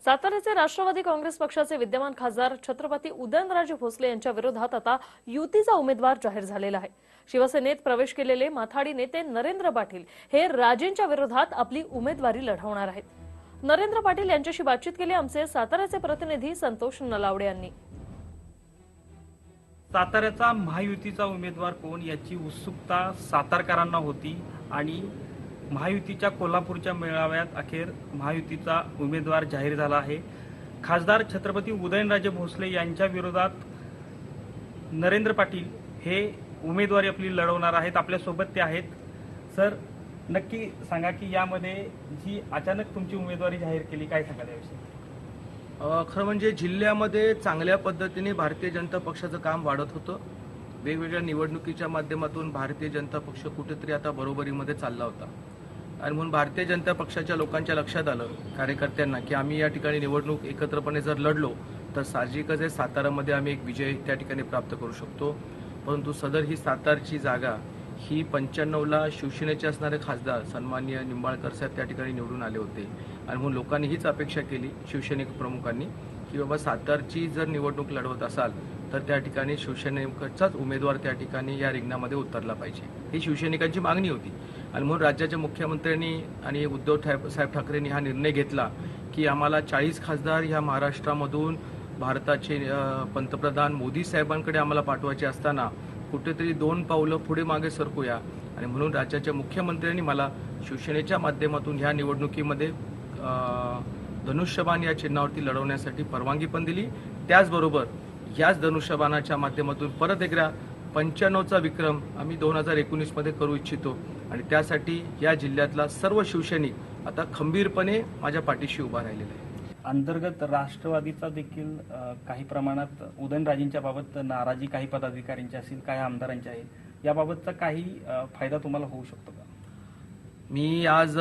साताऱ्याचे राष्ट्रवादी काँग्रेस पक्षाचे विद्यमान खासदार छत्रपती उदयनराजे भोसले यांच्या विरोधात आता युतीचा उमेदवार जाहीर झालेला आहे। शिवसेनेत प्रवेश केलेले माथाडी नेते नरेंद्र पाटील हे राजेंच्या विरोधात आपली उमेदवारी लढवणार आहेत। नरेंद्र पाटील यांच्याशी बातचीत केली आमचे साताऱ्याचे प्रतिनिधी संतोष नलावडे यांनी। साताऱ्याचा महायुतीचा उमेदवार कोण याची उत्सुकता सातारकरांना होती आणि महायुतीच्या कोल्हापूरच्या मेळाव्यात अखेर महायुतीचा उमेदवार जाहीर झाला आहे। खासदार छत्रपती उदयनराजे भोसले यांच्या विरोधात नरेंद्र पाटील हे उमेदवारी आपली लढवणार आहेत। आपल्या सोबत ते आहेत। सर, नक्की सांगा की यामध्ये जी अचानक तुमची उमेदवारी जाहीर केली, काय सांगाल याविषयी? खरं म्हणजे जिल्ह्यामध्ये चांगल्या पद्धतीने भारतीय जनता पक्षाचं काम वाढत होतं। वेगवेगळ्या निवडणुकीच्या माध्यमातून भारतीय जनता पक्ष कुठेतरी आता बरोबरीमध्ये चालला होता आणि म्हणून भारतीय जनता पक्षाच्या लोकांच्या लक्षात आलं, कार्यकर्त्यांना, की आम्ही या ठिकाणी निवडणूक एकत्रपणे जर लढलो तर साहजिकच आहे सातारामध्ये आम्ही एक विजय त्या ठिकाणी प्राप्त करू शकतो। परंतु सदर ही सातारची जागा ही 95ला शिवसेनेचे असणारे खासदार सन्माननीय निंबाळकर साहेब त्या ठिकाणी निवडून आले होते आणि म्हणून लोकांनी हीच अपेक्षा केली, शिवसैनिक प्रमुखांनी, की बाबा सातारची जर निवडणूक लढवत असाल तर त्या ठिकाणी शिवसेनेचाच उमेदवार त्या ठिकाणी या रिंगणामध्ये उतरला पाहिजे, ही शिवसैनिकांची मागणी होती। आणि म्हणून राज्याच्या मुख्यमंत्र्यांनी आणि उद्धव साहेब ठाकरेंनी हा निर्णय घेतला की आम्हाला 40 खासदार ह्या महाराष्ट्रामधून भारताचे पंतप्रधान मोदी साहेबांकडे आम्हाला पाठवायचे असताना कुठेतरी 2 पावलं पुढे मागे सरकूया। आणि म्हणून राज्याच्या मुख्यमंत्र्यांनी मला शिवसेनेच्या माध्यमातून ह्या निवडणुकीमध्ये धनुष्यबाण या चिन्हावरती लढवण्यासाठी परवानगी पण दिली। त्याचबरोबर याच धनुष्यबाणाच्या माध्यमातून परत एकदा 95चा विक्रम आम्ही 2019 मध्ये करू इच्छितो आणि त्यासाठी या जिल्ह्यातला सर्व शिवसैनिक आता खंबीरपणे माझ्या पाठीशी उभा राहिलेला आहे। अंतर्गत राष्ट्रवादीचा देखील काही प्रमाणात उदयनराजेंच्या बाबत नाराजी काही पदाधिकाऱ्यांची असेल, काही आमदारांची आहे, याबाबतचा काही फायदा तुम्हाला होऊ शकतो का? मी आज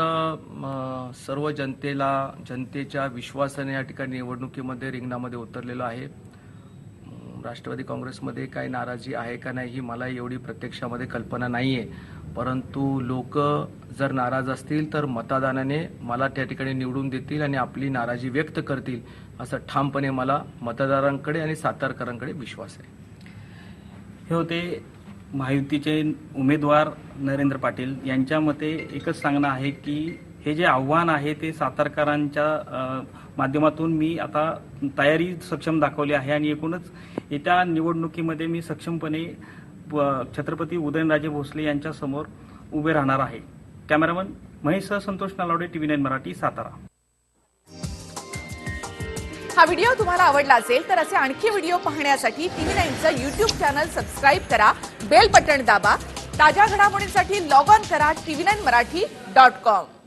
सर्व जनतेच्या विश्वासाने या ठिकाणी निवडणुकीमध्ये रिंगणामध्ये उतरलेलो आहे। राष्ट्रवादी काँग्रेसमध्ये काही नाराजी आहे का नाही ही मला एवढी प्रत्यक्षामध्ये कल्पना नाहीये, परंतु लोक जर नाराज असतील तर मतदानाने मला त्या ठिकाणी निवडून देतील आणि आपली नाराजी व्यक्त करतील, असं ठामपणे मला मतदारांकडे आणि सातारकरांकडे विश्वास आहे। हे होते महायुतीचे उमेदवार नरेंद्र पाटील। यांच्या मते एकच सांगणं आहे की हे जे आव्हान आहे ते सातारकरांच्या माध्यमातून मी आता तयारी सक्षम दाखवली आहे आणि एकूणच येत्या निवडणुकीमध्ये मी सक्षमपणे छत्रपती उदयनराजे भोसले यांच्या समोर उभे राहणार आहे। Cameraman Mahesh Santosh Nalawade, TV9 Marathi, Satara. हा व्हिडिओ तुम्हाला आवडला असेल तर असे आणखी व्हिडिओ पाहण्यासाठी TV9चं YouTube चॅनल सबस्क्राइब करा, बेल बटन दाबा। ताज्या घडामोडींसाठी लॉग ऑन करा tv9marathi.com।